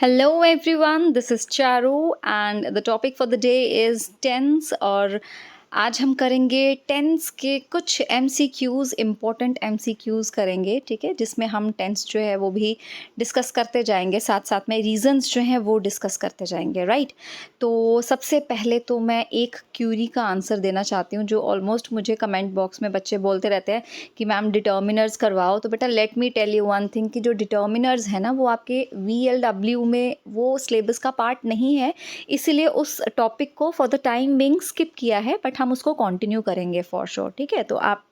Hello everyone, this is Charu and the topic for the day is tense और आज हम करेंगे tense के कुछ MCQs इम्पोर्टेंट MCQs करेंगे, ठीक है, जिसमें हम टेंस जो है वो भी डिस्कस करते जाएंगे, साथ साथ में रीजंस जो हैं वो डिस्कस करते जाएंगे, राइट। तो सबसे पहले तो मैं एक क्यूरी का आंसर देना चाहती हूँ जो ऑलमोस्ट मुझे कमेंट बॉक्स में बच्चे बोलते रहते हैं कि मैम डिटर्मिनर्स करवाओ। तो बेटा let me tell you one thing कि जो डिटर्मिनर्स है ना वो आपके VLW में वो सिलेबस का पार्ट नहीं है, इसीलिए उस टॉपिक को for the time being skip किया है, बट हम उसको कंटिन्यू करेंगे फॉर श्योर, ठीक है। तो आप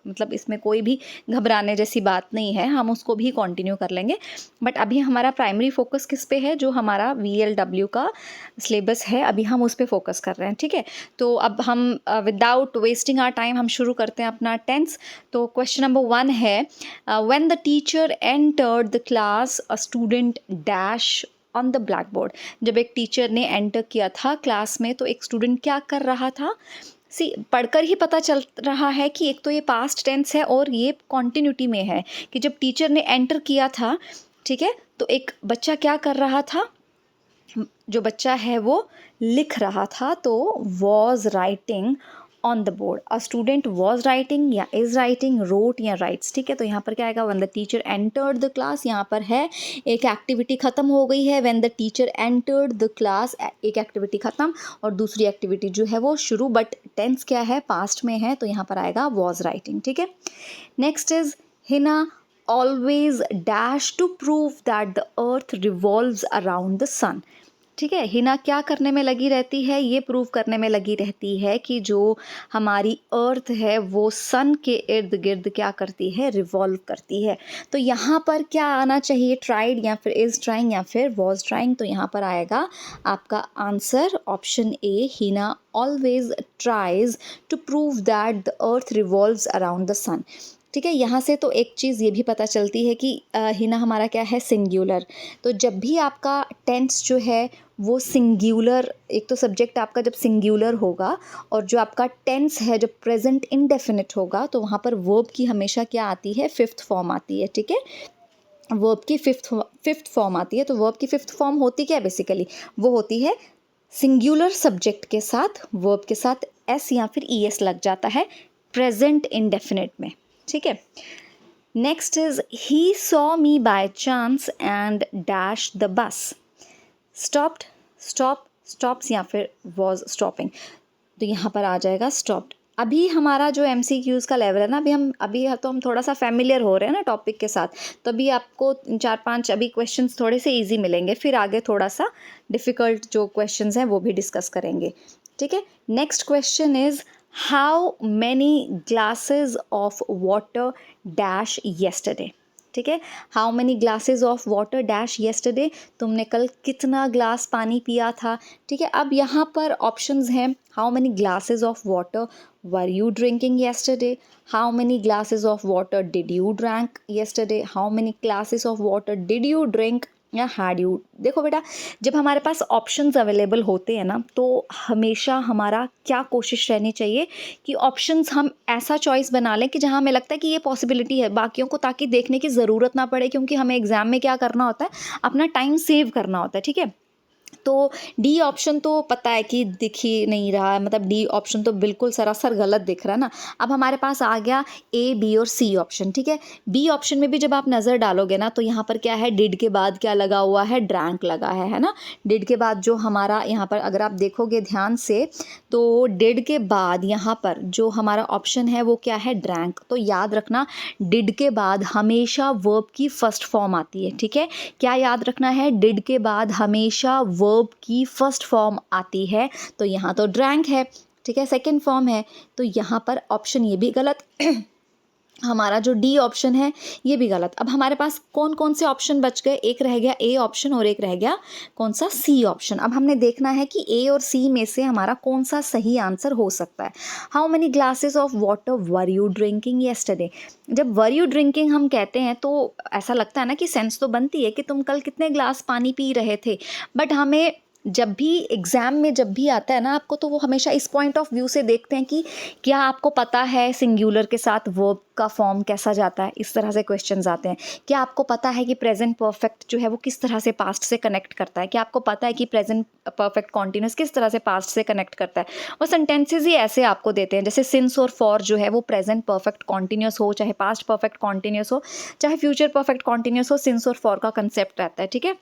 मतलब इसमें कोई भी घबराने जैसी बात नहीं है, हम उसको भी कंटिन्यू कर लेंगे। बट अभी हमारा प्राइमरी फोकस किस पे है, जो हमारा VLW का सिलेबस है, अभी हम उस पर फोकस कर रहे हैं, ठीक है। तो अब हम विदाउट वेस्टिंग आवर टाइम हम शुरू करते हैं अपना टेंस। तो क्वेश्चन नंबर 1 है, when the teacher entered the class a student dash on the black board. जब एक टीचर ने एंटर किया था क्लास में तो एक स्टूडेंट क्या कर रहा था। पढ़कर ही पता चल रहा है कि एक तो ये पास्ट टेंस है और ये कॉन्टिन्यूटी में है कि जब टीचर ने एंटर किया था, ठीक है, तो एक बच्चा क्या कर रहा था, जो बच्चा है वो लिख रहा था, तो was writing on the board. A student was writing या इज राइटिंग, रोट या राइट्स, ठीक है। तो यहाँ पर क्या आएगा, when the teacher entered the class, यहाँ पर है एक एक्टिविटी खत्म हो गई है, when the teacher entered the class एक एक्टिविटी खत्म और दूसरी एक्टिविटी जो है वो शुरू, बट टेंस क्या है, पास्ट में है, तो यहाँ पर आएगा वॉज राइटिंग, ठीक है। Next is Hina always dash to prove that the earth revolves around the sun, ठीक है। हिना क्या करने में लगी रहती है, ये प्रूव करने में लगी रहती है कि जो हमारी अर्थ है वो सन के इर्द गिर्द क्या करती है, रिवॉल्व करती है। तो यहाँ पर क्या आना चाहिए, ट्राइड या फिर इज ट्राइंग या फिर वॉज ट्राइंग। तो यहाँ पर आएगा आपका answer option A, Hina always tries to prove that the earth revolves around the sun, ठीक है। यहाँ से तो एक चीज़ ये भी पता चलती है कि हिना हमारा क्या है, सिंग्युलर। तो जब भी आपका टेंस जो है वो सिंग्युलर, एक तो सब्जेक्ट आपका जब सिंग्युलर होगा और जो आपका टेंस है जब प्रेजेंट इनडेफिनिट होगा, तो वहाँ पर वर्ब की हमेशा क्या आती है, फिफ्थ फॉर्म आती है, ठीक है। वर्ब की फिफ्थ फॉर्म आती है। तो वर्ब की फिफ्थ फॉर्म होती क्या है, बेसिकली वो होती है सिंग्युलर सब्जेक्ट के साथ वर्ब के साथ एस या फिर ES लग जाता है प्रेजेंट इनडेफिनिट में, ठीक है। Next is he saw me by chance and dash the bus. Stopped, stops या फिर वॉज स्टॉपिंग, तो यहाँ पर आ जाएगा स्टॉप्ड। अभी हमारा जो MCQs का लेवल है ना, हम थोड़ा सा फैमिलियर हो रहे हैं ना टॉपिक के साथ, तो अभी आपको 4-5 अभी क्वेश्चंस थोड़े से इजी मिलेंगे, फिर आगे थोड़ा सा डिफ़िकल्ट जो क्वेश्चंस हैं वो भी डिस्कस करेंगे, ठीक है। Next question is how many glasses of water dash yesterday, ठीक है। How many glasses of water dash yesterday, तुमने कल कितना ग्लास पानी पिया था, ठीक है। अब यहाँ पर ऑप्शंस हैं, how many glasses of water were you drinking yesterday, how many glasses of water did you drank yesterday, how many glasses of water did you drink या हैड यू। देखो बेटा, जब हमारे पास ऑप्शंस अवेलेबल होते हैं ना, तो हमेशा हमारा क्या कोशिश रहनी चाहिए कि ऑप्शंस हम ऐसा चॉइस बना लें कि जहाँ हमें लगता है कि ये पॉसिबिलिटी है बाकियों को, ताकि देखने की ज़रूरत ना पड़े, क्योंकि हमें एग्ज़ाम में क्या करना होता है, अपना टाइम सेव करना होता है, ठीक है। तो डी ऑप्शन तो पता है कि दिख ही नहीं रहा है, मतलब डी ऑप्शन तो बिल्कुल सरासर गलत दिख रहा है ना। अब हमारे पास आ गया A, B और C ऑप्शन, ठीक है। बी ऑप्शन में भी जब आप नज़र डालोगे ना, तो यहाँ पर क्या है, डिड के बाद क्या लगा हुआ है, ड्रैंक लगा है ना। डिड के बाद जो हमारा यहाँ पर अगर आप देखोगे ध्यान से, तो डिड के बाद यहाँ पर जो हमारा ऑप्शन है वो क्या है, ड्रैंक। तो याद रखना, डिड के बाद हमेशा वर्ब की फर्स्ट फॉर्म आती है, ठीक है। क्या याद रखना है, डिड के बाद हमेशा वर्ब की फर्स्ट फॉर्म आती है, तो यहाँ तो ड्रैंक है, ठीक है, सेकंड फॉर्म है, तो यहाँ पर ऑप्शन ये भी गलत हमारा जो डी ऑप्शन है ये भी गलत। अब हमारे पास कौन कौन से ऑप्शन बच गए, एक रह गया ए ऑप्शन और एक रह गया कौन सा, सी ऑप्शन। अब हमने देखना है कि ए और सी में से हमारा कौन सा सही आंसर हो सकता है। How many glasses of water were you drinking yesterday, जब वर यू ड्रिंकिंग हम कहते हैं तो ऐसा लगता है ना कि सेंस तो बनती है कि तुम कल कितने ग्लास पानी पी रहे थे, बट हमें जब भी एग्ज़ाम में जब भी आता है ना आपको, तो वो हमेशा इस पॉइंट ऑफ व्यू से देखते हैं कि क्या आपको पता है सिंगुलर के साथ वर्ब का फॉर्म कैसा जाता है, इस तरह से क्वेश्चंस आते हैं। क्या आपको पता है कि प्रेजेंट परफेक्ट जो है वो किस तरह से पास्ट से कनेक्ट करता है, क्या आपको पता है कि प्रेजेंट परफेक्ट कॉन्टिन्यूस किस तरह से पास्ट से कनेक्ट करता है। और सेंटेंसेज ही ऐसे आपको देते हैं, जैसे सिंस और फॉर जो है वो प्रेजेंट परफेक्ट कॉन्टिन्यूस हो, चाहे पास्ट परफेक्ट कॉन्टिन्यूस हो, चाहे फ्यूचर परफेक्ट कॉन्टिन्यूस हो, सिंस और फॉर का कंसेप्ट रहता है। ठीक है,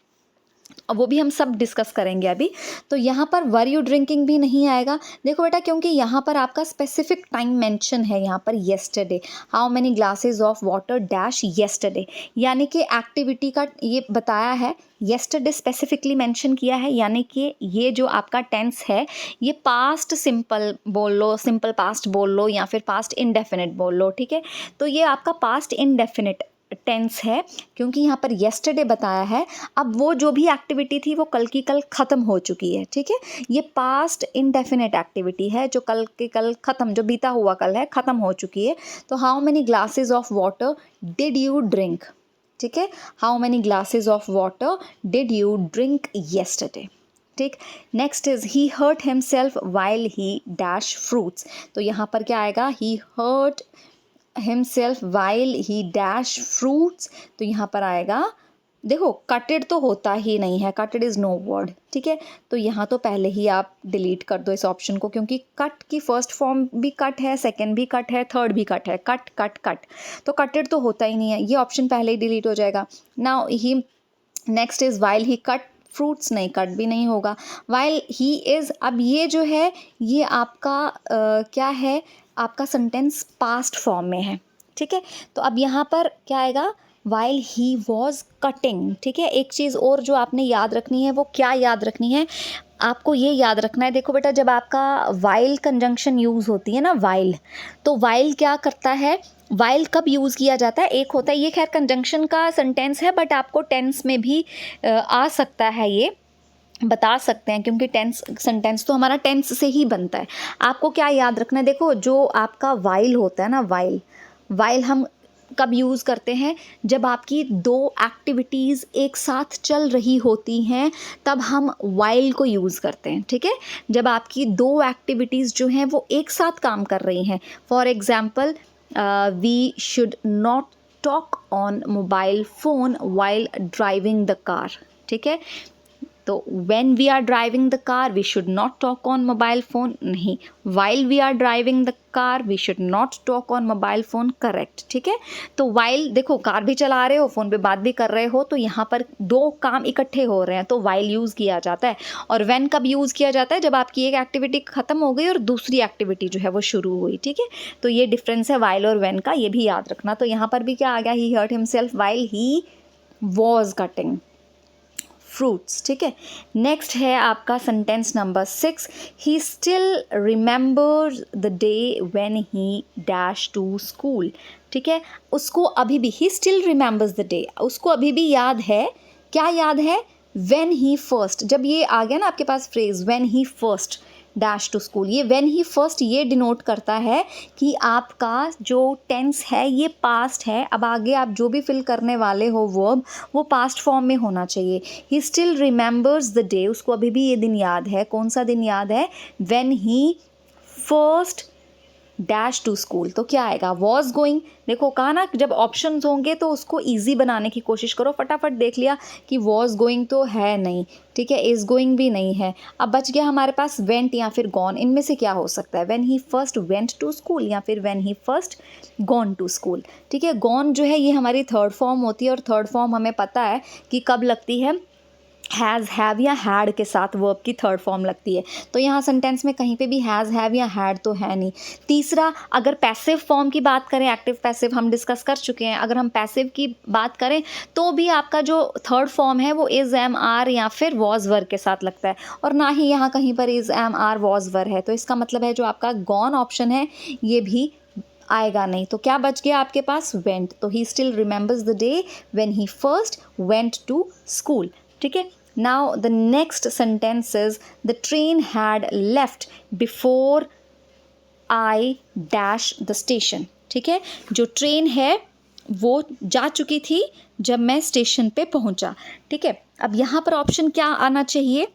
अब वो भी हम सब डिस्कस करेंगे अभी। तो यहाँ पर वर यू ड्रिंकिंग भी नहीं आएगा। देखो बेटा, क्योंकि यहाँ पर आपका स्पेसिफिक टाइम मेंशन है, यहाँ पर yesterday, how many glasses of water dash yesterday, यानी कि एक्टिविटी का ये बताया है, येस्टरडे स्पेसिफिकली मेंशन किया है, यानी कि ये जो आपका टेंस है ये पास्ट सिंपल बोल लो, सिंपल पास्ट बोल लो, या फिर पास्ट इनडेफिनिट बोल लो। ठीक है, तो ये आपका पास्ट इनडेफिनिट टेंस है, क्योंकि यहाँ पर येस्टरडे बताया है। अब वो जो भी एक्टिविटी थी वो कल की कल ख़त्म हो चुकी है। ठीक है, ये पास्ट इनडेफिनिट एक्टिविटी है, जो कल के कल ख़त्म, जो बीता हुआ कल है, ख़त्म हो चुकी है। तो how many glasses of water did you drink. ठीक है, how many glasses of water did you drink yesterday. ठीक, next is he hurt himself while he dash fruits. तो यहाँ पर क्या आएगा, he hurt himself while he dash fruits. तो यहाँ पर आएगा, देखो कटेड तो होता ही नहीं है, कटेड इज़ नो वर्ड। ठीक है, तो यहाँ तो पहले ही आप डिलीट कर दो इस ऑप्शन को, क्योंकि कट की फर्स्ट फॉर्म भी कट है, सेकंड भी कट है, थर्ड भी कट है, कट कट कट, तो कटेड तो होता ही नहीं है, ये ऑप्शन पहले ही डिलीट हो जाएगा। Now he, next is while he cut fruits, नहीं, कट भी नहीं होगा। वाइल ही इज़, अब ये जो है ये आपका क्या है, आपका सेंटेंस पास्ट फॉर्म में है। ठीक है, तो अब यहाँ पर क्या आएगा, वाइल ही वॉज कटिंग। ठीक है, एक चीज़ और जो आपने याद रखनी है, वो क्या याद रखनी है, आपको ये याद रखना है। देखो बेटा, जब आपका वाइल कंजंक्शन यूज़ होती है ना, वाइल, तो वाइल क्या करता है, वाइल कब यूज़ किया जाता है, एक होता है, ये खैर कंजंक्शन का सेंटेंस है, बट आपको टेंस में भी आ सकता है, ये बता सकते हैं, क्योंकि टेंस सेंटेंस तो हमारा टेंस से ही बनता है। आपको क्या याद रखना है, देखो जो आपका वाइल होता है ना, वाइल, वाइल हम कब यूज़ करते हैं, जब आपकी दो एक्टिविटीज़ एक साथ चल रही होती हैं, तब हम वाइल को यूज़ करते हैं। ठीक है, जब आपकी दो एक्टिविटीज़ जो हैं वो एक साथ काम कर रही हैं, for example we should not talk on mobile phone while driving the car. ठीक है, तो when we are driving the car we should not talk on mobile phone, नहीं, while we are driving the car we should not talk on mobile phone, correct. ठीक है, तो while, देखो car भी चला रहे हो, फ़ोन पे बात भी कर रहे हो, तो यहाँ पर दो काम इकट्ठे हो रहे हैं, तो while यूज़ किया जाता है। और when कब यूज़ किया जाता है, जब आपकी एक एक्टिविटी ख़त्म हो गई और दूसरी एक्टिविटी जो है वो शुरू हुई। ठीक है, तो ये डिफरेंस है while और when का, ये भी याद रखना। तो यहाँ पर भी क्या आ गया, he hurt himself while he was cutting fruits. ठीक है, नेक्स्ट है आपका sentence number 6, he still remembers the day when he dash to school. ठीक है, उसको अभी भी, he still remembers the day, उसको अभी भी याद है, क्या याद है, व्हेन ही फर्स्ट, जब ये आ गया ना आपके पास phrase when he first dash to school, ये व्हेन ही फर्स्ट ये डिनोट करता है कि आपका जो टेंस है ये पास्ट है। अब आगे आप जो भी फिल करने वाले हो वर्ब, वो पास्ट फॉर्म में होना चाहिए। ही स्टिल रिमेंबर्स द डे, उसको अभी भी ये दिन याद है, कौन सा दिन याद है, when he first dash to school. तो क्या आएगा, वॉज गोइंग। देखो कहा ना, जब ऑप्शंस होंगे तो उसको ईजी बनाने की कोशिश करो। फटाफट देख लिया कि वॉज गोइंग तो है नहीं, ठीक है, इज़ गोइंग भी नहीं है। अब बच गया हमारे पास वेंट या फिर गॉन, इनमें से क्या हो सकता है, when he first went to school या फिर when he first gone to school. ठीक है, गॉन जो है ये हमारी थर्ड फॉर्म होती है, और थर्ड फॉर्म हमें पता है कि कब लगती है, हैज़, हैव या हैड के साथ वर्ब की थर्ड फॉर्म लगती है। तो यहाँ सेंटेंस में कहीं पे भी हैज़, हैव या हैड तो है नहीं। तीसरा, अगर पैसिव फॉर्म की बात करें, एक्टिव पैसिव हम डिस्कस कर चुके हैं, अगर हम पैसिव की बात करें तो भी आपका जो थर्ड फॉर्म है वो इज़, एम, आर या फिर वॉज वर के साथ लगता है, और ना ही यहाँ कहीं पर is, am, are, was were है। तो इसका मतलब है जो आपका गॉन ऑप्शन है ये भी आएगा नहीं। तो क्या बच गया आपके पास, वेंट। तो he still remembers the day when he first went to school. ठीक है, now the next sentence is the train had left before I dash the station. ठीक है, जो ट्रेन है वो जा चुकी थी जब मैं स्टेशन पे पहुंचा। ठीक है, अब यहाँ पर ऑप्शन क्या आना चाहिए,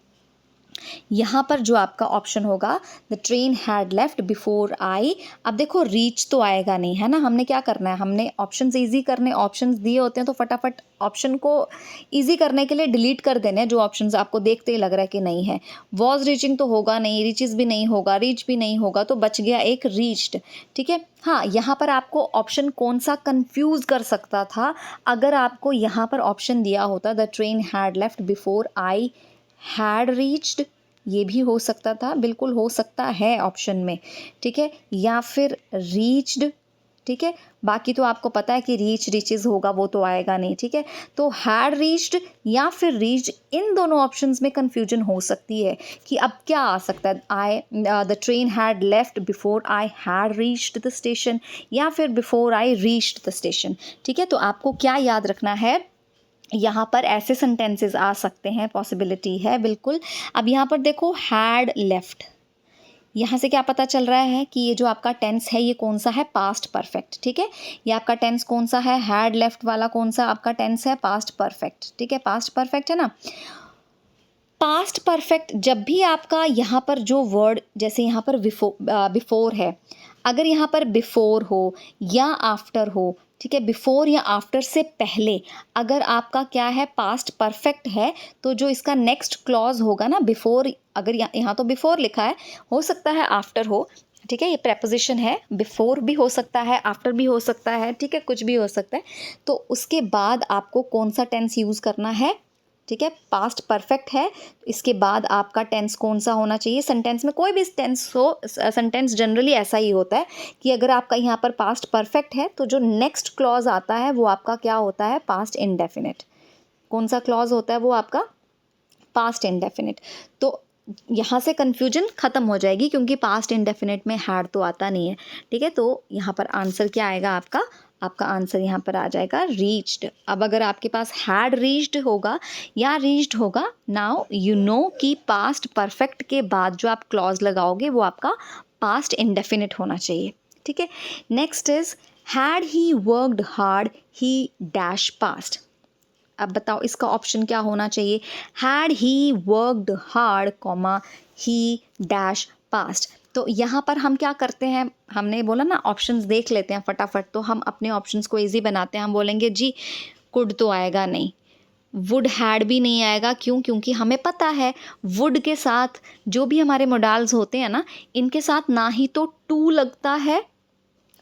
यहाँ पर जो आपका ऑप्शन होगा, the train had left before आई। अब देखो रीच तो आएगा नहीं, है ना। हमने क्या करना है, हमने ऑप्शंस ईजी करने, ऑप्शंस दिए होते हैं तो फटाफट ऑप्शन को ईजी करने के लिए डिलीट कर देने हैं जो ऑप्शंस आपको देखते ही लग रहा है कि नहीं है। वॉज रीचिंग तो होगा नहीं, रीचेस भी नहीं होगा, रीच भी नहीं होगा, तो बच गया एक रीच्ड। ठीक है। हाँ, यहाँ पर आपको ऑप्शन कौन सा कंफ्यूज कर सकता था, अगर आपको यहाँ पर ऑप्शन दिया होता the train had left before I had reached, ये भी हो सकता था, बिल्कुल हो सकता है ऑप्शन में। ठीक है, या फिर रीच्ड। ठीक है, बाकी तो आपको पता है कि रीच रीचेस होगा, वो तो आएगा नहीं। ठीक है, तो हैड रीच्ड या फिर रीच, इन दोनों ऑप्शंस में कंफ्यूजन हो सकती है कि अब क्या आ सकता है। The train had left before I had reached the station, या फिर before I reached the station. ठीक है, तो आपको क्या याद रखना है, यहाँ पर ऐसे सेंटेंसेस आ सकते हैं, पॉसिबिलिटी है बिल्कुल। अब यहाँ पर देखो हैड लेफ्ट, यहाँ से क्या पता चल रहा है कि ये जो आपका टेंस है ये कौन सा है, पास्ट परफेक्ट। ठीक है, ये आपका टेंस कौन सा है, हैड लेफ्ट वाला कौन सा आपका टेंस है, पास्ट परफेक्ट। ठीक है, पास्ट परफेक्ट है ना। पास्ट परफेक्ट जब भी आपका यहाँ पर जो वर्ड, जैसे यहाँ पर बिफोर है, अगर यहाँ पर बिफोर हो या आफ्टर हो, ठीक है, बिफोर या आफ्टर से पहले अगर आपका क्या है, पास्ट परफेक्ट है, तो जो इसका नेक्स्ट क्लॉज होगा ना, बिफोर, अगर यहाँ तो बिफोर लिखा है, हो सकता है आफ्टर हो। ठीक है, ये प्रेपोजिशन है, बिफोर भी हो सकता है, आफ्टर भी हो सकता है। ठीक है, कुछ भी हो सकता है। तो उसके बाद आपको कौन सा टेंस यूज़ करना है, ठीक है, पास्ट परफेक्ट है, इसके बाद आपका टेंस कौन सा होना चाहिए। सेंटेंस में कोई भी टेंस हो, सेंटेंस जनरली ऐसा ही होता है कि अगर आपका यहाँ पर पास्ट परफेक्ट है तो जो नेक्स्ट क्लॉज आता है वो आपका क्या होता है, पास्ट इंडेफिनिट। कौन सा क्लॉज होता है वो आपका, पास्ट इंडेफिनिट। तो यहाँ से कन्फ्यूजन ख़त्म हो जाएगी क्योंकि पास्ट इंडेफिनिट में हैड तो आता नहीं है। ठीक है, तो यहाँ पर आंसर क्या आएगा आपका, आपका आंसर यहाँ पर आ जाएगा रीच्ड। अब अगर आपके पास हैड रीच्ड होगा या रीच्ड होगा, नाउ यू नो कि पास्ट परफेक्ट के बाद जो आप क्लॉज लगाओगे वो आपका पास्ट इंडेफिनिट होना चाहिए। ठीक है, next is had he worked hard he dash past. अब बताओ इसका ऑप्शन क्या होना चाहिए, had he worked hard comma he dash past. तो यहाँ पर हम क्या करते हैं, हमने बोला ना ऑप्शंस देख लेते हैं फटाफट, तो हम अपने ऑप्शंस को इजी बनाते हैं। हम बोलेंगे जी कुड तो आएगा नहीं, वुड हैड भी नहीं आएगा, क्यों, क्योंकि हमें पता है वुड के साथ जो भी हमारे मोडाल्स होते हैं ना, इनके साथ ना ही तो टू लगता है,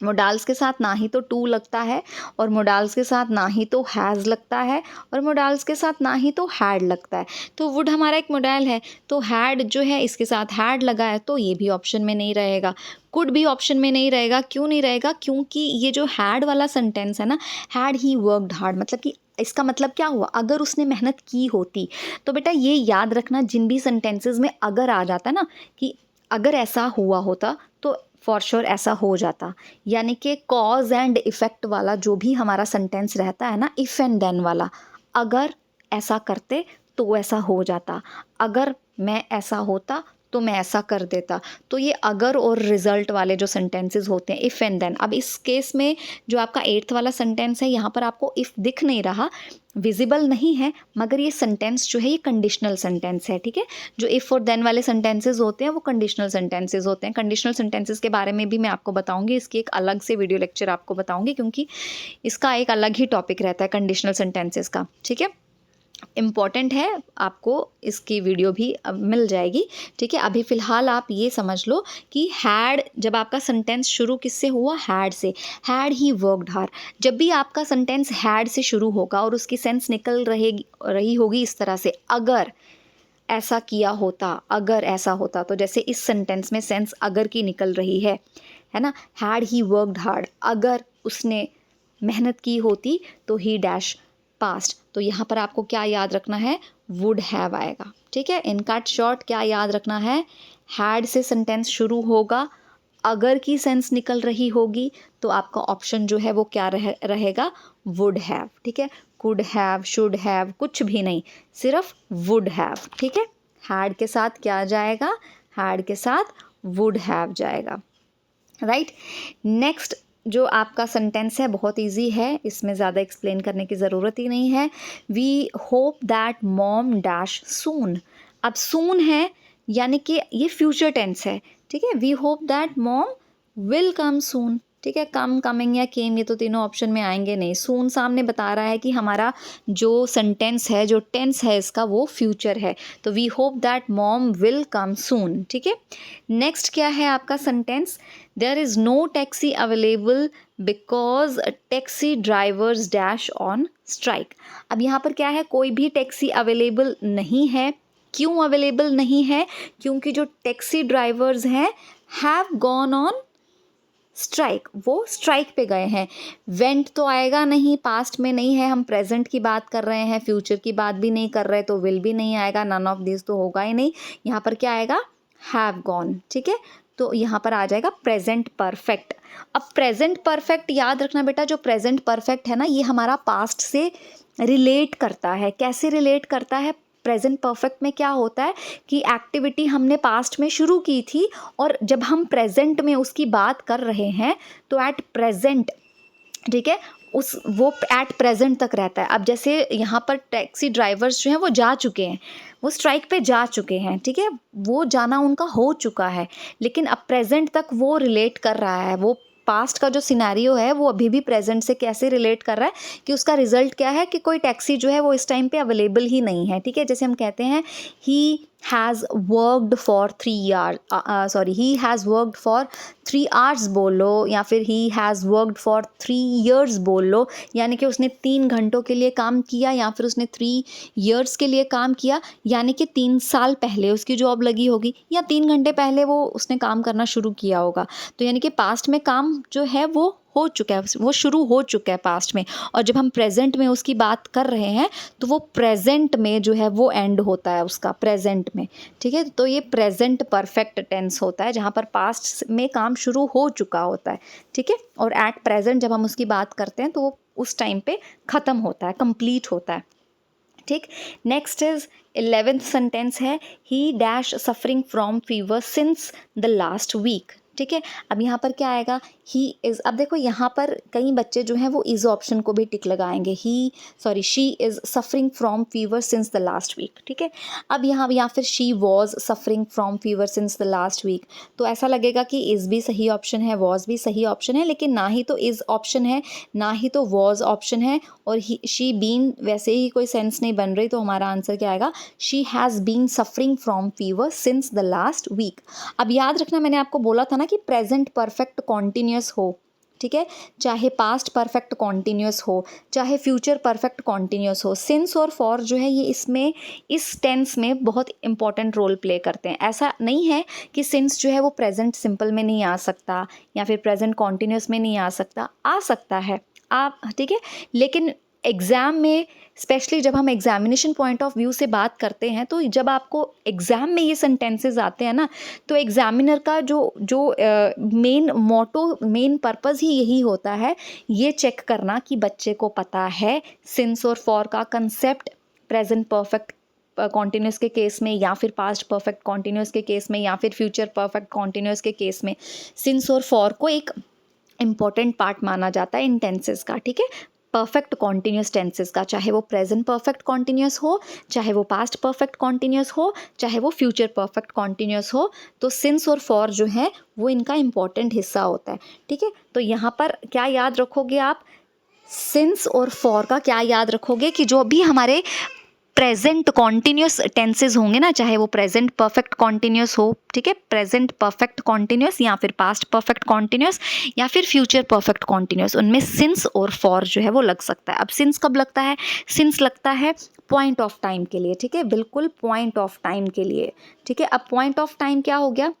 मोडाल्स के साथ ना ही तो टू लगता है, और मोडाल्स के साथ ना ही तो हैज़ लगता है, और मोडाल्स के साथ ना ही तो हैड लगता है। तो वुड हमारा एक मोडाल है, तो हैड जो है इसके साथ हैड लगा है, तो ये भी ऑप्शन में नहीं रहेगा। कुड भी ऑप्शन में नहीं रहेगा, क्यों नहीं रहेगा, क्योंकि ये जो हैड वाला सेंटेंस है ना, हैड ही वर्कड हार्ड, मतलब कि इसका मतलब क्या हुआ, अगर उसने मेहनत की होती। तो बेटा ये याद रखना, जिन भी सेंटेंसेस में अगर आ जाता ना, कि अगर ऐसा हुआ होता तो फॉर श्योर ऐसा हो जाता, यानी कि कॉज एंड इफ़ेक्ट वाला जो भी हमारा सेंटेंस रहता है ना, इफ़ एंड देन वाला, अगर ऐसा करते तो ऐसा हो जाता, अगर मैं ऐसा होता तो मैं ऐसा कर देता। तो ये अगर और रिजल्ट वाले जो सेंटेंसेस होते हैं, इफ़ एंड देन। अब इस केस में जो आपका 8th वाला सेंटेंस है, यहाँ पर आपको इफ़ दिख नहीं रहा, विजिबल नहीं है, मगर ये सेंटेंस जो है ये कंडीशनल सेंटेंस है। ठीक है, जो इफ़ और देन वाले सेंटेंसेस होते हैं वो कंडीशनल सेंटेंसेस होते हैं। कंडीशनल सेंटेंसेस के बारे में भी मैं आपको बताऊंगी, इसकी एक अलग से वीडियो लेक्चर आपको बताऊंगी, क्योंकि इसका एक अलग ही टॉपिक रहता है कंडीशनल सेंटेंसेस का। ठीक है, इम्पॉर्टेंट है, आपको इसकी वीडियो भी अब मिल जाएगी। ठीक है, अभी फ़िलहाल आप ये समझ लो कि हैड, जब आपका सेंटेंस शुरू किससे हुआ, हैड से, हैड ही वर्कड हार्ड। जब भी आपका सेंटेंस हैड से शुरू होगा और उसकी सेंस निकल रही होगी इस तरह से, अगर ऐसा किया होता, अगर ऐसा होता, तो जैसे इस सेंटेंस में सेंस अगर की निकल रही है ना, हैड ही वर्कड हार्ड, अगर उसने मेहनत की होती तो ही डैश पास्ट। तो यहाँ पर आपको क्या याद रखना है, वुड हैव आएगा। ठीक है, इन कट शॉर्ट क्या याद रखना है, हैड से सेंटेंस शुरू होगा, अगर की सेंस निकल रही होगी तो आपका ऑप्शन जो है वो क्या रहेगा, वुड हैव। ठीक है, कुड हैव, शुड हैव कुछ भी नहीं, सिर्फ वुड हैव। ठीक है, हैड के साथ क्या जाएगा, हैड के साथ वुड हैव जाएगा। राइट, नेक्स्ट जो आपका सेंटेंस है बहुत इजी है, इसमें ज़्यादा एक्सप्लेन करने की ज़रूरत ही नहीं है। We hope that mom dash soon. अब सून है, यानी कि ये फ्यूचर टेंस है, ठीक है। We hope that mom will come soon, ठीक है। कम, कमिंग या केम ये तो तीनों ऑप्शन में आएंगे नहीं। सून सामने बता रहा है कि हमारा जो सेंटेंस है, जो टेंस है इसका, वो फ्यूचर है। तो we hope that mom will come soon, ठीक है। नेक्स्ट क्या है आपका sentence, there is no taxi available because taxi drivers dash on strike. अब यहाँ पर क्या है, कोई भी टैक्सी अवेलेबल नहीं है। क्यों अवेलेबल नहीं है? क्योंकि जो टैक्सी ड्राइवर्स हैं हैव गॉन ऑन स्ट्राइक, वो स्ट्राइक पे गए हैं। वेंट तो आएगा नहीं, पास्ट में नहीं है, हम प्रेजेंट की बात कर रहे हैं, फ्यूचर की बात भी नहीं कर रहे, तो विल भी नहीं आएगा, नन ऑफ दिस तो होगा ही नहीं। यहाँ पर क्या आएगा, हैव गॉन, ठीक है। तो यहाँ पर आ जाएगा प्रेजेंट परफेक्ट। अब प्रेजेंट परफेक्ट याद रखना बेटा, जो प्रेजेंट परफेक्ट है ना, ये हमारा पास्ट से रिलेट करता है। कैसे रिलेट करता है? प्रेजेंट परफेक्ट में क्या होता है कि एक्टिविटी हमने पास्ट में शुरू की थी और जब हम प्रेजेंट में उसकी बात कर रहे हैं तो एट प्रेजेंट, ठीक है, उस वो एट प्रेजेंट तक रहता है। अब जैसे यहाँ पर टैक्सी ड्राइवर्स जो हैं वो जा चुके हैं, वो स्ट्राइक पे जा चुके हैं, ठीक है, वो जाना उनका हो चुका है, लेकिन अब प्रेजेंट तक वो रिलेट कर रहा है। वो पास्ट का जो सिनेरियो है वो अभी भी प्रेजेंट से कैसे रिलेट कर रहा है कि उसका रिजल्ट क्या है कि कोई टैक्सी जो है वो इस टाइम पे अवेलेबल ही नहीं है, ठीक है। जैसे हम कहते हैं he has worked for 3 hours, sorry he has worked for 3 hours बोल लो, या फिर he has worked for 3 years बोल लो, यानी कि उसने 3 घंटों के लिए काम किया या फिर उसने 3 ईयर्स के लिए काम किया, यानी कि 3 साल पहले उसकी जॉब लगी होगी या 3 घंटे पहले वो उसने काम करना शुरू किया होगा। तो यानी कि पास्ट में काम जो है वो हो चुका है, वो शुरू हो चुका है पास्ट में, और जब हम प्रेजेंट में उसकी बात कर रहे हैं तो वो प्रेजेंट में जो है वो एंड होता है उसका, प्रेजेंट में, ठीक है। तो ये प्रेजेंट परफेक्ट टेंस होता है जहाँ पर पास्ट में काम शुरू हो चुका होता है, ठीक है, और एट प्रेजेंट जब हम उसकी बात करते हैं तो वो उस टाइम पे ख़त्म होता है, कंप्लीट होता है, ठीक। नेक्स्ट इज 11th सेंटेंस है, he dash suffering from fever since the last week, ठीक है। अब यहाँ पर क्या आएगा, ही इज़। अब देखो यहाँ पर कई बच्चे जो हैं वो इज़ ऑप्शन को भी टिक लगाएंगे, she is suffering from fever since the last week, ठीक है। अब यहाँ या फिर she was suffering from fever since the last week, तो ऐसा लगेगा कि इज़ भी सही ऑप्शन है, वॉज भी सही ऑप्शन है, लेकिन ना ही तो इज़ ऑप्शन है ना ही तो वॉज ऑप्शन है, और शी बीन वैसे ही कोई सेंस नहीं बन रही, तो हमारा आंसर क्या आएगा, she has been suffering from fever since the last week. अब याद रखना, मैंने आपको बोला था ना कि प्रेजेंट परफेक्ट कॉन्टिन्यूस हो, ठीक है, चाहे पास्ट परफेक्ट कॉन्टिन्यूस हो, चाहे फ्यूचर परफेक्ट कॉन्टिन्यूस हो, सिंस और फॉर जो है ये इसमें, इस टेंस में बहुत इंपॉर्टेंट रोल प्ले करते हैं। ऐसा नहीं है कि सिंस जो है वो प्रेजेंट सिंपल में नहीं आ सकता या फिर प्रेजेंट कॉन्टिन्यूस में नहीं आ सकता है आप, ठीक है, लेकिन एग्ज़ाम में स्पेशली जब हम एग्जामिनेशन पॉइंट ऑफ व्यू से बात करते हैं, तो जब आपको एग्ज़ाम में ये सेंटेंसेस आते हैं ना, तो एग्जामिनर का जो जो मेन मोटो, मेन पर्पज़ ही यही होता है, ये चेक करना कि बच्चे को पता है सिंस और फॉर का कंसेप्ट प्रेजेंट परफेक्ट कॉन्टिन्यूस के केस में, या फिर पास्ट परफेक्ट कॉन्टिन्यूस के केस में, या फिर फ्यूचर परफेक्ट कॉन्टिन्यूस के केस में सिंस और फॉर को एक इम्पॉर्टेंट पार्ट माना जाता है इन टेंसेस का, ठीक है, परफेक्ट कॉन्टिन्यूस टेंसेस का, चाहे वो प्रेजेंट परफेक्ट कॉन्टिन्यूस हो, चाहे वो पास्ट परफेक्ट कॉन्टिन्यूस हो, चाहे वो फ्यूचर परफेक्ट कॉन्टिन्यूस हो, तो सिंस और फॉर जो है वो इनका इंपॉर्टेंट हिस्सा होता है, ठीक है। तो यहाँ पर क्या याद रखोगे आप, सिंस और फॉर का क्या याद रखोगे कि जो भी हमारे प्रेजेंट कॉन्टिन्यूस टेंसेज होंगे ना, चाहे वो प्रेजेंट परफेक्ट कॉन्टिन्यूस हो, ठीक है, प्रेजेंट परफेक्ट कॉन्टिन्यूस या फिर पास्ट परफेक्ट कॉन्टिन्यूस या फिर फ्यूचर परफेक्ट कॉन्टिन्यूस, उनमें सिंस और फॉर जो है वो लग सकता है। अब सिंस कब लगता है, सिंस लगता है पॉइंट ऑफ टाइम के लिए, ठीक है, बिल्कुल पॉइंट ऑफ टाइम के लिए, ठीक है। अब पॉइंट ऑफ टाइम क्या हो गया,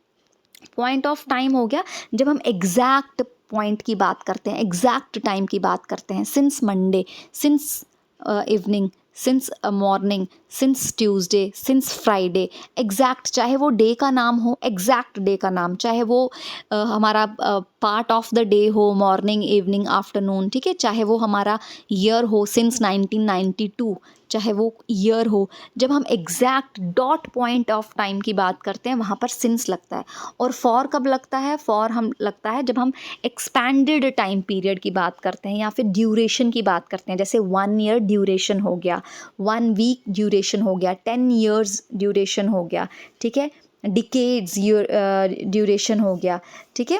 पॉइंट ऑफ टाइम हो गया जब हम एग्जैक्ट पॉइंट की बात करते हैं, एग्जैक्ट टाइम की बात करते हैं, since Monday, since evening, since morning, since Tuesday, since Friday, exact, चाहे वो डे का नाम हो, एग्जैक्ट डे का नाम, चाहे वो हमारा पार्ट ऑफ द डे हो, मॉर्निंग, इवनिंग, आफ्टरनून, ठीक है, चाहे वो हमारा ईयर हो, सिंस 1992, चाहे वो ईयर हो, जब हम exact dot point of time की बात करते हैं वहाँ पर सिंस लगता है। और फॉर कब लगता है, फॉर हम लगता है जब हम एक्सपैंडेड टाइम पीरियड की बात करते हैं या फिर ड्यूरेशन की बात करते हैं, जैसे 1 ईयर ड्यूरेशन हो गया, 1 वीक ड्यूरेशन हो गया, 10 ईयर्स ड्यूरेशन हो गया, ठीक है, डिकेड्स ड्यूरेशन हो गया, ठीक है।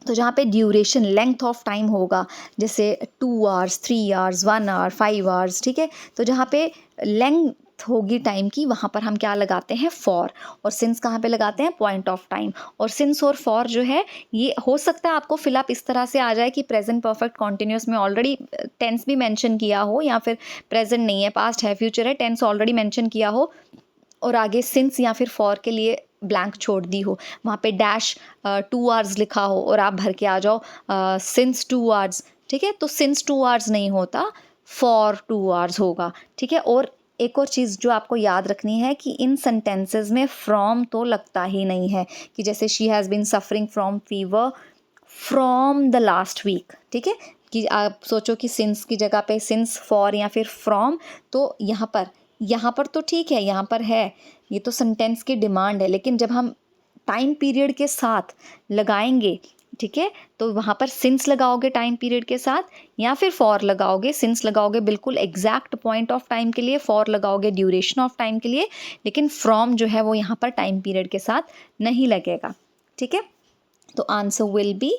तो जहाँ पे ड्यूरेशन लेंथ ऑफ टाइम होगा, जैसे 2 आवर्स, 3 आवर्स, 1 आवर, 5 आवर्स, ठीक है। तो जहाँ पे लेंथ होगी टाइम की, वहाँ पर हम क्या लगाते हैं, फॉर। और सिंस कहाँ पे लगाते हैं, पॉइंट ऑफ टाइम। और सिंस और फॉर जो है, ये हो सकता है आपको फिलअप इस तरह से आ जाए कि प्रेजेंट परफेक्ट कॉन्टिन्यूस में ऑलरेडी टेंस भी मेंशन किया हो, या फिर प्रेजेंट नहीं है, पास्ट है, फ्यूचर है, टेंस ऑलरेडी मेंशन किया हो, और आगे सिंस या फिर फॉर के लिए ब्लैंक छोड़ दी हो, वहाँ पे डैश 2 आवर्स लिखा हो और आप भर के आ जाओ सिंस 2 आवर्स, ठीक है। तो सिंस 2 आवर्स नहीं होता, फॉर 2 आवर्स होगा, ठीक है। और एक और चीज़ जो आपको याद रखनी है कि इन सेंटेंसेस में फ्रॉम तो लगता ही नहीं है, कि जैसे she has been suffering from fever from the last week, ठीक है। कि आप सोचो कि सिंस की जगह पे सिंस, फॉर या फिर फ्रॉम, तो यहाँ पर तो ठीक है, यहाँ पर है, ये तो सेंटेंस की डिमांड है। लेकिन जब हम टाइम पीरियड के साथ लगाएंगे, ठीक है, तो वहाँ पर सिंस लगाओगे टाइम पीरियड के साथ, या फिर फॉर लगाओगे। सिंस लगाओगे बिल्कुल एग्जैक्ट पॉइंट ऑफ टाइम के लिए, फॉर लगाओगे ड्यूरेशन ऑफ टाइम के लिए, लेकिन फ्रॉम जो है वो यहाँ पर टाइम पीरियड के साथ नहीं लगेगा, ठीक है। तो answer will be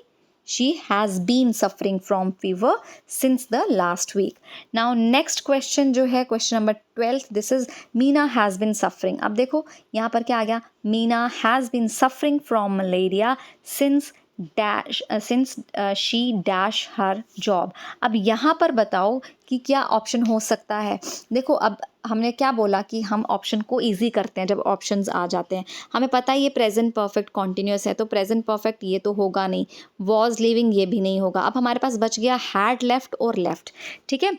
she has been suffering from fever since the last week. Now next question जो है question number 12, this is Meena has been suffering. अब देखो यहाँ पर क्या आ गया, Meena has been suffering from malaria since she dash her job. अब यहाँ पर बताओ कि क्या ऑप्शन हो सकता है। देखो अब हमने क्या बोला कि हम ऑप्शन को इजी करते हैं जब ऑप्शंस आ जाते हैं। हमें पता है ये प्रेजेंट परफेक्ट कॉन्टिन्यूस है, तो प्रेजेंट परफेक्ट ये तो होगा नहीं, वॉज लिविंग ये भी नहीं होगा। अब हमारे पास बच गया हैड लेफ्ट और लेफ्ट, ठीक है।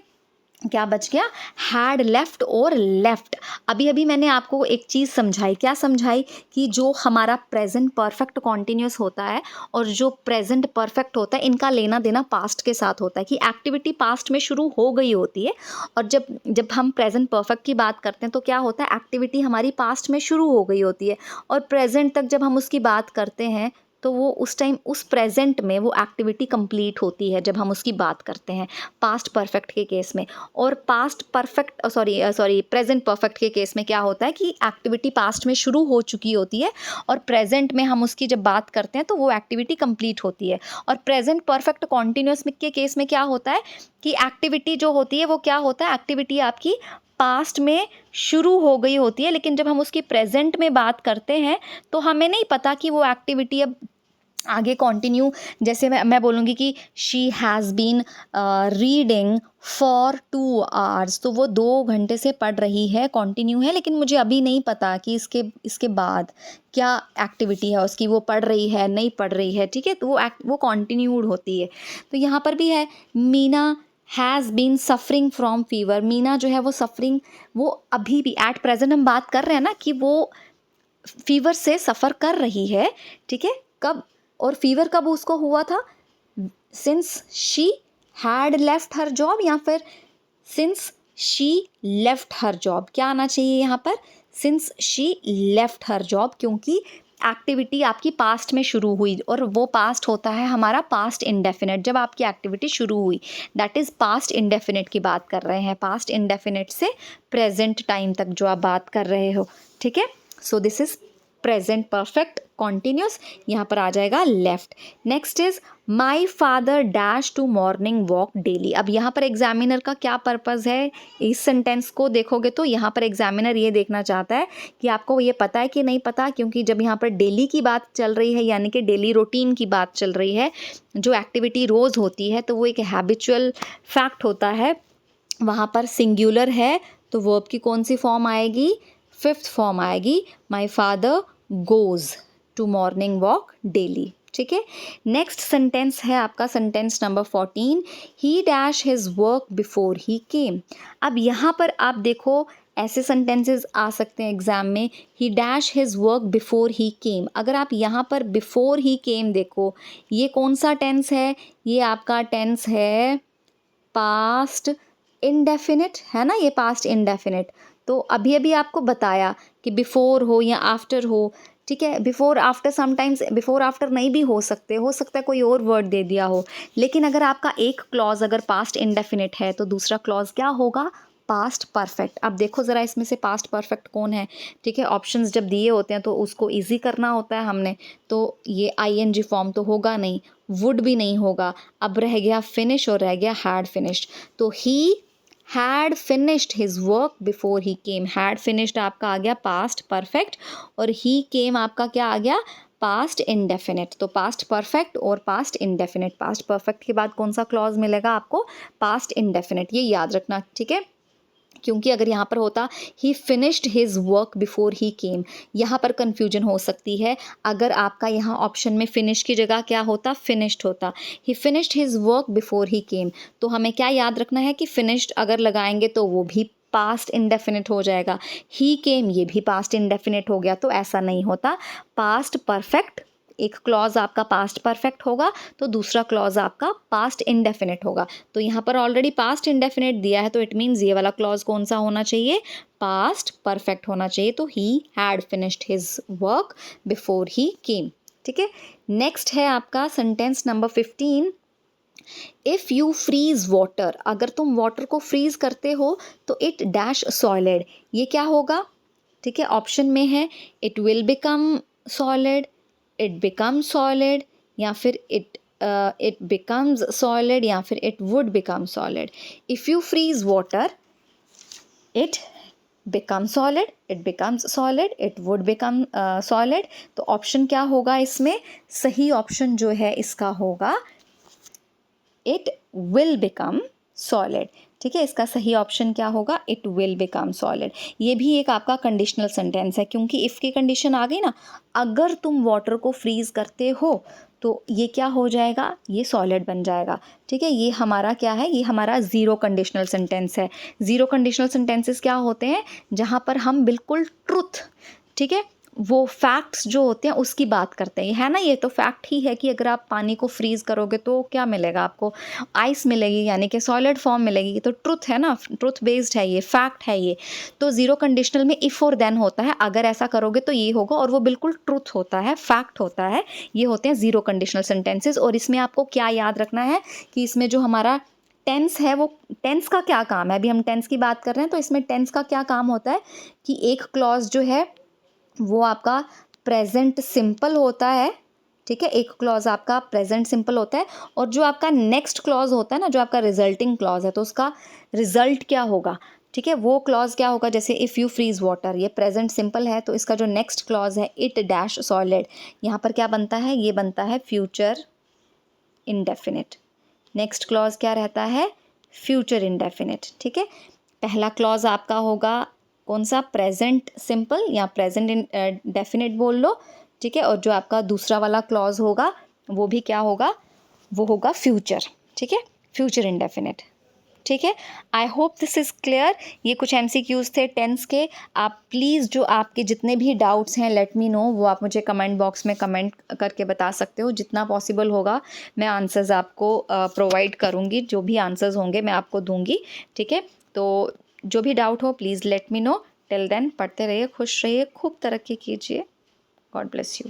क्या बच गया, हैड लेफ्ट और लेफ्ट। अभी अभी मैंने आपको एक चीज़ समझाई, क्या समझाई, कि जो हमारा प्रेजेंट परफेक्ट कॉन्टिन्यूस होता है और जो प्रेजेंट परफेक्ट होता है, इनका लेना देना पास्ट के साथ होता है, कि एक्टिविटी पास्ट में शुरू हो गई होती है। और जब जब हम प्रेजेंट परफेक्ट की बात करते हैं तो क्या होता है, एक्टिविटी हमारी पास्ट में शुरू हो गई होती है, और प्रेजेंट तक जब हम उसकी बात करते हैं तो वो उस टाइम उस प्रेजेंट में वो एक्टिविटी कंप्लीट होती है जब हम उसकी बात करते हैं, पास्ट परफेक्ट के केस में। और past perfect sorry present perfect के केस में क्या होता है कि एक्टिविटी पास्ट में शुरू हो चुकी होती है, और प्रेजेंट में हम उसकी जब बात करते हैं तो वो एक्टिविटी कंप्लीट होती है। और प्रेजेंट परफेक्ट कॉन्टिन्यूस के केस में क्या होता है कि एक्टिविटी जो होती है वो क्या होता है, एक्टिविटी आपकी पास्ट में शुरू हो गई होती है, लेकिन जब हम उसकी प्रेजेंट में बात करते हैं तो हमें नहीं पता कि वो एक्टिविटी अब आगे कंटिन्यू। जैसे मैं बोलूँगी कि she has been reading for 2 hours, तो वो 2 घंटे से पढ़ रही है, कंटिन्यू है, लेकिन मुझे अभी नहीं पता कि इसके बाद क्या एक्टिविटी है उसकी, वो पढ़ रही है नहीं पढ़ रही है, ठीक है। तो वो कंटिन्यूड होती है। तो यहाँ पर भी है, Meena has been suffering from fever. Meena जो है वो सफरिंग, वो अभी भी एट प्रेजेंट हम बात कर रहे हैं ना कि वो फीवर से सफ़र कर रही है, ठीक है। कब, और फीवर कब उसको हुआ था, since she had left her job, या फिर since she left her job. क्या आना चाहिए यहाँ पर, since she left her job, क्योंकि एक्टिविटी आपकी पास्ट में शुरू हुई, और वो पास्ट होता है हमारा पास्ट इंडेफिनिट। जब आपकी एक्टिविटी शुरू हुई, दैट इज़ पास्ट इंडेफिनिट की बात कर रहे हैं, पास्ट इंडेफिनिट से प्रेजेंट टाइम तक जो आप बात कर रहे हो, ठीक है। So this is present perfect continuous, यहाँ पर आ जाएगा left. Next is my father dash to morning walk daily. अब यहाँ पर एग्जामिनर का क्या पर्पज़ है, इस सेंटेंस को देखोगे तो यहाँ पर एग्जामिनर ये देखना चाहता है कि आपको ये पता है कि नहीं पता, क्योंकि जब यहाँ पर डेली की बात चल रही है, यानी कि डेली रूटीन की बात चल रही है, जो एक्टिविटी रोज़ होती है, तो वो एक हैबिचुअल फैक्ट होता है। वहाँ पर सिंगुलर है तो वर्ब की कौन सी फॉर्म आएगी, 5th फॉर्म आएगी, my father goes to morning walk daily, ठीक है। नेक्स्ट सेंटेंस है आपका sentence number 14, he dash his work before he came. अब यहाँ पर आप देखो ऐसे सेंटेंसेस आ सकते हैं एग्जाम में, he dash his work before he came. अगर आप यहाँ पर बिफोर ही केम देखो, ये कौन सा टेंस है, ये आपका टेंस है पास्ट इंडेफिनिट, है ना, ये पास्ट इंडेफिनिट। तो अभी अभी आपको बताया कि बिफोर हो या आफ्टर हो, ठीक है। Before after, sometimes before after नहीं भी हो सकता है कोई और वर्ड दे दिया हो, लेकिन अगर आपका एक क्लॉज अगर पास्ट इंडेफिनिट है तो दूसरा क्लॉज क्या होगा, पास्ट परफेक्ट। अब देखो ज़रा इसमें से पास्ट परफेक्ट कौन है, ठीक है। ऑप्शंस जब दिए होते हैं तो उसको इजी करना होता है हमने, तो ये आईएनजी फॉर्म तो होगा नहीं, वुड भी नहीं होगा। अब रह गया फिनिश और रह गया हैड फिनिश्ड। तो he had finished his work before he came. Had finished आपका आ गया पास्ट परफेक्ट और ही केम आपका क्या आ गया, पास्ट इंडेफिनिट। तो पास्ट परफेक्ट और पास्ट इंडेफिनिट, पास्ट परफेक्ट के बाद कौन सा क्लॉज मिलेगा आपको, पास्ट इंडेफिनिट। ये याद रखना, ठीक है। क्योंकि अगर यहाँ पर होता he finished his work before he came, यहाँ पर कन्फ्यूजन हो सकती है। अगर आपका यहाँ ऑप्शन में फिनिश की जगह क्या होता, फिनिश्ड होता, he finished his work before he came, तो हमें क्या याद रखना है कि फिनिश्ड अगर लगाएंगे तो वो भी पास्ट इंडेफिनिट हो जाएगा। ही केम ये भी पास्ट इंडेफिनिट हो गया, तो ऐसा नहीं होता। पास्ट परफेक्ट, एक क्लॉज आपका पास्ट परफेक्ट होगा तो दूसरा क्लॉज आपका पास्ट इंडेफिनिट होगा। तो यहाँ पर ऑलरेडी पास्ट इंडेफिनिट दिया है, तो इट मीन्स ये वाला क्लॉज कौन सा होना चाहिए, पास्ट परफेक्ट होना चाहिए। तो he had finished his work before he came, ठीक है। नेक्स्ट है आपका sentence number 15। If you freeze water, अगर तुम वाटर को फ्रीज करते हो तो इट डैश सॉलिड, ये क्या होगा, ठीक है। ऑप्शन में है it will become solid, it become solid, या फिर इट बिकम्स सॉलिड, या फिर it would become solid. If you freeze water it become solid, it becomes solid, it would become solid. तो ऑप्शन क्या होगा इसमें, सही ऑप्शन जो है इसका होगा इट विल बिकम सॉलिड, ठीक है। इसका सही ऑप्शन क्या होगा, इट विल बिकम सॉलिड। ये भी एक आपका कंडीशनल सेंटेंस है, क्योंकि इफ़ की कंडीशन आ गई ना, अगर तुम वाटर को फ्रीज करते हो तो ये क्या हो जाएगा, ये सॉलिड बन जाएगा, ठीक है। ये हमारा क्या है, ये हमारा ज़ीरो कंडीशनल सेंटेंस है। ज़ीरो कंडीशनल सेंटेंसेस क्या होते हैं, जहाँ पर हम बिल्कुल ट्रुथ, ठीक है, वो फैक्ट्स जो होते हैं उसकी बात करते हैं, है ना। ये तो फैक्ट ही है कि अगर आप पानी को फ्रीज़ करोगे तो क्या मिलेगा आपको, आइस मिलेगी, यानी कि सॉलिड फॉर्म मिलेगी। ये तो ट्रुथ है ना, ट्रुथ बेस्ड है, ये फैक्ट है ये। तो ज़ीरो कंडीशनल में इफ़ और देन होता है, अगर ऐसा करोगे तो ये होगा, और वो बिल्कुल ट्रुथ होता है, फैक्ट होता है। ये होते हैं ज़ीरो कंडीशनल सेंटेंसेस। और इसमें आपको क्या याद रखना है कि इसमें जो हमारा टेंस है, वो टेंस का क्या काम है, अभी हम टेंस की बात कर रहे हैं, तो इसमें टेंस का क्या काम होता है कि एक क्लॉज जो है वो आपका प्रेजेंट सिंपल होता है, ठीक है। एक क्लॉज आपका प्रेजेंट सिंपल होता है, और जो आपका नेक्स्ट क्लॉज होता है ना, जो आपका रिजल्टिंग क्लॉज है, तो उसका रिजल्ट क्या होगा, ठीक है, वो क्लॉज क्या होगा। जैसे इफ़ यू फ्रीज वाटर, ये प्रेजेंट सिंपल है, तो इसका जो नेक्स्ट क्लॉज है इट डैश सॉलिड, यहाँ पर क्या बनता है, ये बनता है फ्यूचर इंडेफिनिट। नेक्स्ट क्लॉज क्या रहता है, फ्यूचर इंडेफिनिट, ठीक है। पहला क्लॉज आपका होगा कौन सा, प्रेजेंट सिंपल या प्रेजेंट डेफिनेट बोल लो, ठीक है। और जो आपका दूसरा वाला क्लॉज होगा वो भी क्या होगा, वो होगा फ्यूचर, ठीक है, फ्यूचर इंडेफिनिट, ठीक है। I hope this is clear. ये कुछ MCQs थे टेंस के। आप प्लीज़ जो आपके जितने भी डाउट्स हैं लेट मी नो, वो आप मुझे कमेंट बॉक्स में कमेंट करके बता सकते हो। जितना पॉसिबल होगा मैं आंसर्स आपको प्रोवाइड करूँगी, जो भी आंसर्स होंगे मैं आपको दूँगी, ठीक है। तो जो भी डाउट हो please let me know. Till then पढ़ते रहिए, खुश रहिए, खूब तरक्की कीजिए। God bless you.